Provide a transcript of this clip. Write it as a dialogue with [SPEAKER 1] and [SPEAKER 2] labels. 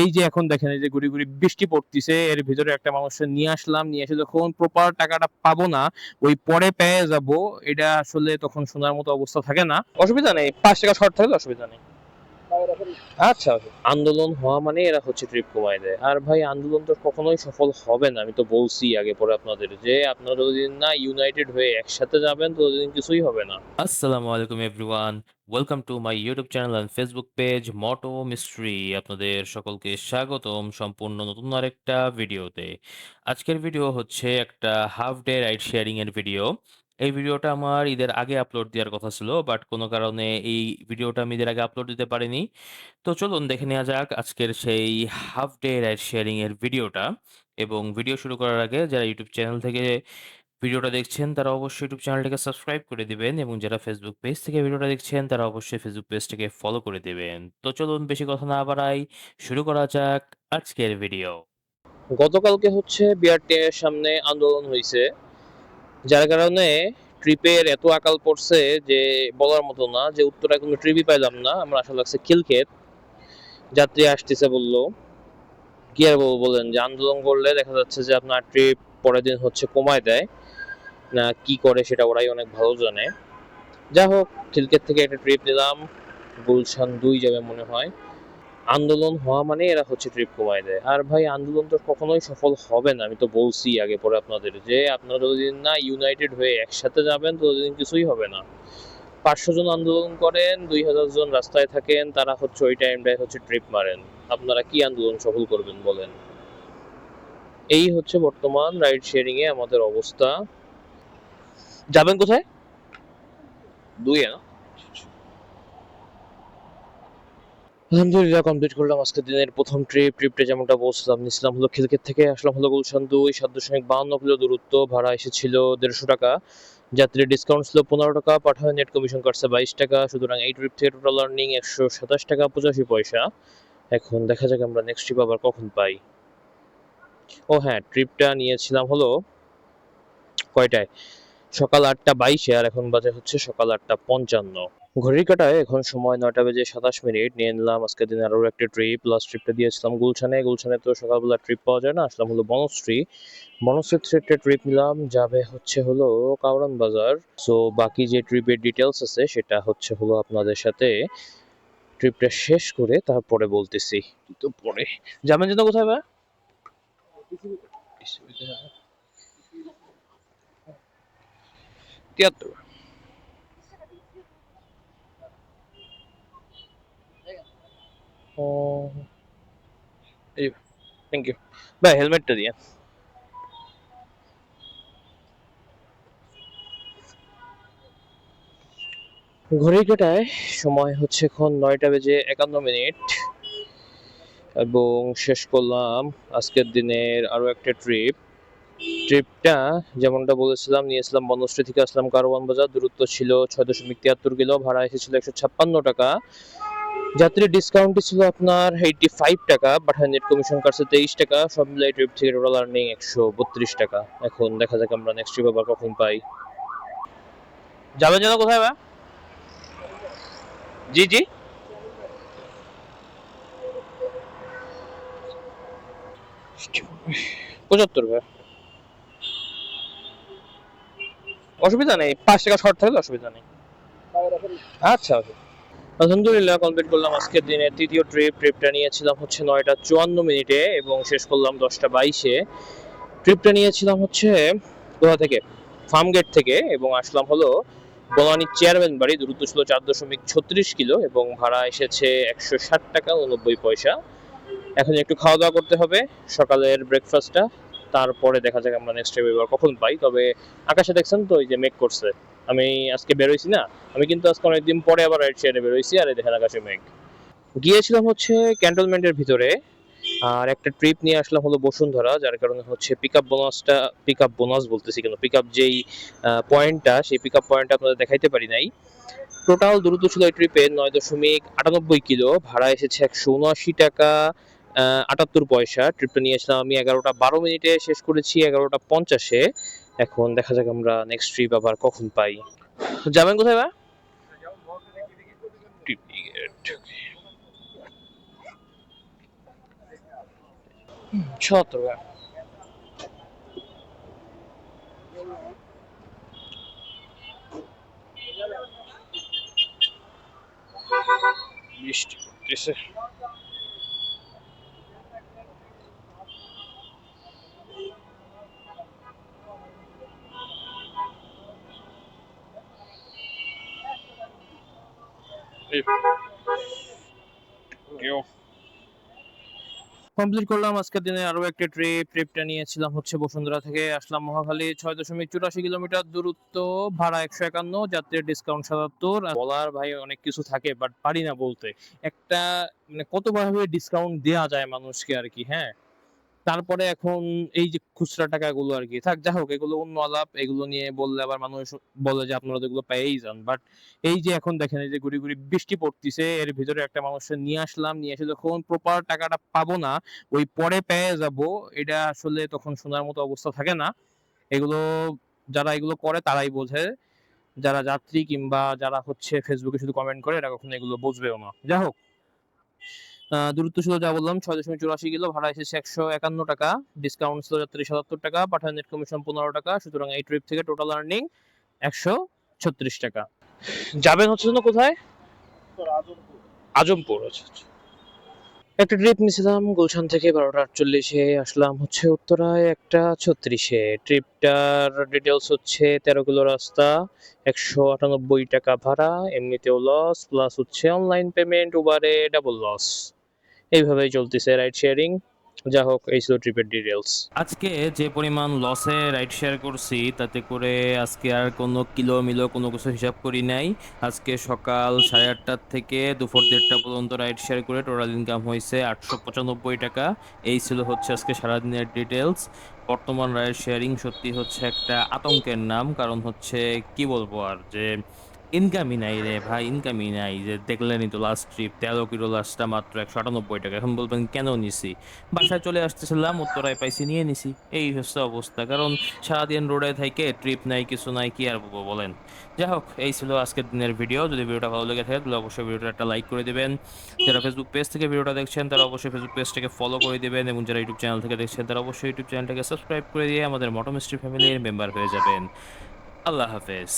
[SPEAKER 1] এই যে এখন দেখেন এই যে গুড়ি, গুড়ি বৃষ্টি পড়তিছে। এর ভিতরে একটা মানুষকে নিয়ে আসলাম। নিয়ে এসে যখন প্রপার টাকাটা পাবো না, ওই পরে পেয়ে যাবো, এটা আসলে তখন শোনার মতো অবস্থা থাকে না। অসুবিধা নেই। ৳৫ শর্ট থাকলে অসুবিধা নেই। আচ্ছা, আন্দোলন হওয়া মানে এরা হচ্ছে ট্রিপ কমায় দেয়। আর ভাই আন্দোলন তো কখনোই সফল হবে না। আমি তো বলছি আগে পরে আপনাদের যে আপনারা যতদিন না ইউনাইটেড হয়ে একসাথে যাবেন ততদিন কিছুই হবে না।
[SPEAKER 2] আসসালামু আলাইকুম everyone. Welcome to my YouTube channel and Facebook page moto Mistry. আপনাদের সকলকে স্বাগতম সম্পূর্ণ নতুন আরেকটা ভিডিওতে। আজকের ভিডিও হচ্ছে একটা হাফ ডে রাইড শেয়ারিং এর ভিডিও। এই ভিডিওটা আমার ঈদের আগে আপলোড দেওয়ার কথা ছিল, বাট কোনো কারণে এই ভিডিওটা আমি ঈদের আগে আপলোড দিতে পারিনি। তো চলুন দেখে নেওয়া যাক আজকের সেই হাফ ডে রাইড শেয়ারিং এর ভিডিওটা। এবং ভিডিও শুরু করার আগে যারা ইউটিউব চ্যানেল থেকে ভিডিওটা দেখছেন তারা অবশ্যই ইউটিউব চ্যানেলটাকে সাবস্ক্রাইব করে দিবেন, এবং যারা ফেসবুক পেজ থেকে ভিডিওটা দেখছেন তারা অবশ্যই ফেসবুক পেজটাকে ফলো করে দিবেন। তো চলুন বেশি কথা না বাড়াই, শুরু করা যাক আজকের ভিডিও।
[SPEAKER 1] গতকালকে হচ্ছে বিআরটিএ এর সামনে আন্দোলন হইছে। যার কারণে ট্রিপের এত আকাল পড়ছে যে বলার মতো না, যে উত্তরায় কোনো ট্রিপই পাইলাম না। আমরা আসা লাগছে খিলক্ষেত। যাত্রী আসতেছে বললো, কি আর বলবো বলেন, যে আন্দোলন করলে দেখা যাচ্ছে যে আপনার ট্রিপ পরের দিন হচ্ছে কমায় দেয় না, কি করে সেটা ওরাই অনেক ভালো জানে। যা হোক, খিলক্ষেত থেকে একটা ট্রিপ নিলাম, গুলশান 2 যাবে মনে হয়। আন্দোলন হওয়া মানে এরা হচ্ছে ট্রিপ কমায় দেয়। আর ভাই আন্দোলন তো কখনোই সফল হবে না। আমি তো বলছি আগে পরে আপনাদের যে আপনারা যতদিন না ইউনাইটেড হয়ে একসাথে যাবেন ততদিন কিছুই হবে না। 500 জন আন্দোলন করেন, 2000 জন রাস্তায় থাকেন, তারা হচ্ছে ওই টাইমটায় হচ্ছে ট্রিপ মারেন। আপনারা কি আন্দোলন সফল করবেন বলেন? এই হচ্ছে বর্তমান রাইড শেয়ারিং এ আমাদের অবস্থা। যাবেন কোথায়? 2 না? আলহামদুলিল্লাহ কমপ্লিট করলাম আজকের দিনের প্রথম ট্রিপ। ট্রিপটা যেমনটা বলছিলাম, নিছিলাম হলো খিলক্ষেত থেকে, আসলাম হলো গুলশান 2, 7.52 কিলো দূরত্ব। ভাড়া এসেছিল ৳150। যাত্রী ডিসকাউন্ট ছিল ৳15, পাঠায় নেট কমিশন কাটছে ৳22। সুতরাং এই ট্রিপ থেকে টোটাল আর্নিং ৳127.85। এখন দেখা যাক আমরা নেক্সট ট্রিপ আবার কখন পাই। ও হ্যাঁ, ট্রিপটা নিয়েছিলাম হলো কয়টায়? সকাল 8:22-এ, আর এখন বাজে হচ্ছে সকাল 8:55। ঘড়ির কাঁটায় এখন সময় 9:27 নিয়ে নিলাম আজকের দিনে আরও একটা ট্রিপ। লাস্ট ট্রিপটা দিয়েছিলাম গুলশানে। গুলশানে তো সকালবেলা ট্রিপ পাওয়া যায় না, আসলাম হলো বনশ্রী। বনশ্রী থেকে একটা ট্রিপ নিলাম, যাবে হচ্ছে হলো কাউরান বাজার। সো বাকি যে ট্রিপের ডিটেলস আছে সেটা হচ্ছে হলো আপনাদের সাথে ট্রিপটা শেষ করে তারপরে বলতেছি। তো পরে যাবেন যেন কোথায় ভাই? 73। ও, এই থ্যাংক ইউ ভাই, হেলমেটটা দিয়ে। ঘড়ির কাঁটায় সময় হচ্ছে এখন 9:51 এবং শেষ করলাম আজকের দিনের আরও একটা ট্রিপ। ট্রিপটা যেমনটা বলেছিলাম নিয়েছিলাম বনশ্রী থেকে, আসলাম কারওয়ান বাজার। দূরত্ব ছিল 6.73 কিলো, ভাড়া এসেছিল ৳156। যাত্রী ডিসকাউন্টই ছিল আপনার ৳85, পাঠায় নেট কমিশন কাটছে ৳23। সব মিলাই ট্রিপ থেকে টোটাল আর্নিং ৳132। এখন দেখা যাক আমরা নেক্সট ট্রিপ আবার কখন পাই। যাবেন যেন কোথায় বা? জি জি, 75 ভাই। অসুবিধা নেই, ৳5 শর্ট থাকলে অসুবিধা নেই। আচ্ছা, আলহামদুলিল্লাহ কমপ্লিট করলাম আজকের দিনের তৃতীয় ট্রিপ। ট্রিপটা নিয়েছিলাম হচ্ছে 9:54 এবং শেষ করলাম 10:22-এ। ট্রিপটা নিয়েছিলাম হচ্ছে কোথা থেকে? ফার্মগেট থেকে, এবং আসলাম হলো বনানী চেয়ারম্যান বাড়ি। দূরত্ব ছিল 4.36 কিলো এবং ভাড়া এসেছে ৳160.90। এখন একটু খাওয়া দাওয়া করতে হবে, সকালের ব্রেকফাস্টটা। তারপরে দেখা যাক আমরা নেক্সট টাইম এবার কখন পাই। তবে আকাশে দেখছেন তো এই যে মেঘ করছে। আমি আজকে বেরোইছি না, আমি কিন্তু আজকে অনেকদিন পরে আবার রাইড শেয়ারে বেরোইছি, আর এই দেখেন আকাশে মেঘ। গিয়েছিলাম হচ্ছে ক্যান্টনমেন্টের ভিতরে, আর একটা ট্রিপ নিয়ে আসলাম হলো বসুন্ধরা। যার কারণে হচ্ছে পিক আপ বোনাস বলতেছি কেন, পিক আপ যেই পয়েন্টটা, সেই পিক আপ পয়েন্টটা আপনাদের দেখাইতে পারি নাই। টোটাল দূরত্ব ছিল এই ট্রিপে 9.98 কিলো, ভাড়া এসেছে ৳179 78 পয়সা। ট্রিপটা নিয়েছিলাম আমি 11:12 শেষ করেছি 11:50-এ। এখন দেখা যাক আমরা নেক্সট ট্রিপ আবার কখন পাই। যাবেন কোথায় বা? ৭৭ টাকা। বৃষ্টি পড়তেছে। কমপ্লিট করলাম আজকের দিনে আরো একটা ট্রিপটা নিয়েছিলাম হচ্ছে বসুন্ধরা থেকে আসলাম মহাখালী 6.84 কিলোমিটার দূরত্ব, ভাড়া 151, যাত্রীর ডিসকাউন্ট 77। বলার ভাই অনেক কিছু থাকে বাট পারি না বলতে। একটা মানে কতভাবে ডিসকাউন্ট দেয়া যায় মানুষকে আর কি, হ্যাঁ। তারপরে এখন এই যে খুচরা টাকাগুলো আর কি থাক, যা হোক এগুলো অন্য আলাপ, এগুলো নিয়ে বললে আবার মানুষ বলে যে আপনারা তো এগুলো পেয়েই যান। বাট এই যে এখন দেখেন এই যে গুড়ি গুড়ি বৃষ্টি পড়তিছে, এর ভিতরে একটা মানুষের নিয়ে আসলাম, নিয়ে এসে যখন প্রপার টাকাটা পাবো না, ওই পরে পেয়ে যাব, এটা আসলে তখন শোনার মতো অবস্থা থাকে না। এগুলো যারা এগুলো করে তারাই বোঝে, যারা যাত্রী কিংবা যারা হচ্ছে ফেসবুকে শুধু কমেন্ট করে এরা কখনো এগুলো বুঝবেও না। যা হোক, দূরত্ব ছিল যা বললাম 6.84 কিলো, ভাড়া এসেছে 151 টাকা, ডিসকাউন্ট ছিল যাত্রী 77 টাকা, পাঠান নেট কমিশন 15 টাকা। সুতরাং এই ট্রিপ থেকে টোটাল আর্নিং 136 টাকা। যাবেন হচ্ছে না কোথায়? আজমপুর। আচ্ছা আচ্ছা। একটা ট্রিপ নিয়েছিলাম গুলশান থেকে 12টা 48-এ, আসলাম হচ্ছে উত্তরায় 1টা 36-এ। ট্রিপটার ডিটেলস হচ্ছে 13 কিলো রাস্তা, 198 টাকা ভাড়া, এমনিতেও লস, প্লাস হচ্ছে অনলাইন পেমেন্ট, উবারে ডাবল লস। এইভাবেই চলতেছে রাইড শেয়ারিং। যা হোক, এই ছিল ট্রিপের ডিটেলস।
[SPEAKER 2] আজকে যে পরিমাণ লসে রাইড শেয়ার করছি তাতে করে আজকে আর কোনো কিলো মিলো কোনো কিছু হিসাব করি নাই। আজকে সকাল 8:30 থেকে দুপুর 1:30 পর্যন্ত রাইড শেয়ার করে টোটাল ইনকাম হয়েছে 895 টাকা। এই ছিল হচ্ছে আজকে সারাদিনের ডিটেলস। বর্তমান রাইড শেয়ারিং সত্যি হচ্ছে একটা আতঙ্কের নাম, কারণ হচ্ছে কি বলবো আর, যে ইনকামই নাই রে ভাই, ইনকামই নাই। যে দেখলেনই তো লাস্ট ট্রিপ 13 কিলো লাস্টটা মাত্র 198 টাকা। এখন বলবেন কেন নিছি, বাসায় চলে আসতেছিলাম উত্তরায় পাইছি নিয়ে নিছি, এই হচ্ছে অবস্থা। কারণ সারাদিন রোডে থেকে ট্রিপ নাই কিছু নাই, কি আর বলবো বলেন। যাই হোক, এই ছিল আজকের দিনের ভিডিও। যদি ভিডিওটা ভালো লেগে থাকে তাহলে অবশ্যই ভিডিওটা একটা লাইক করে দিবেন। যারা ফেসবুক পেজ থেকে ভিডিওটা দেখছেন তারা অবশ্যই ফেসবুক পেজটাকে ফলো করে দিবেন, এবং যারা ইউটিউব চ্যানেল থেকে দেখছেন তারা অবশ্যই ইউটিউব চ্যানেলটাকে সাবস্ক্রাইব করে দিয়ে আমাদের মোটো মিস্ট্রি ফ্যামিলির মেম্বার হয়ে যাবেন। আল্লাহ হাফেজ।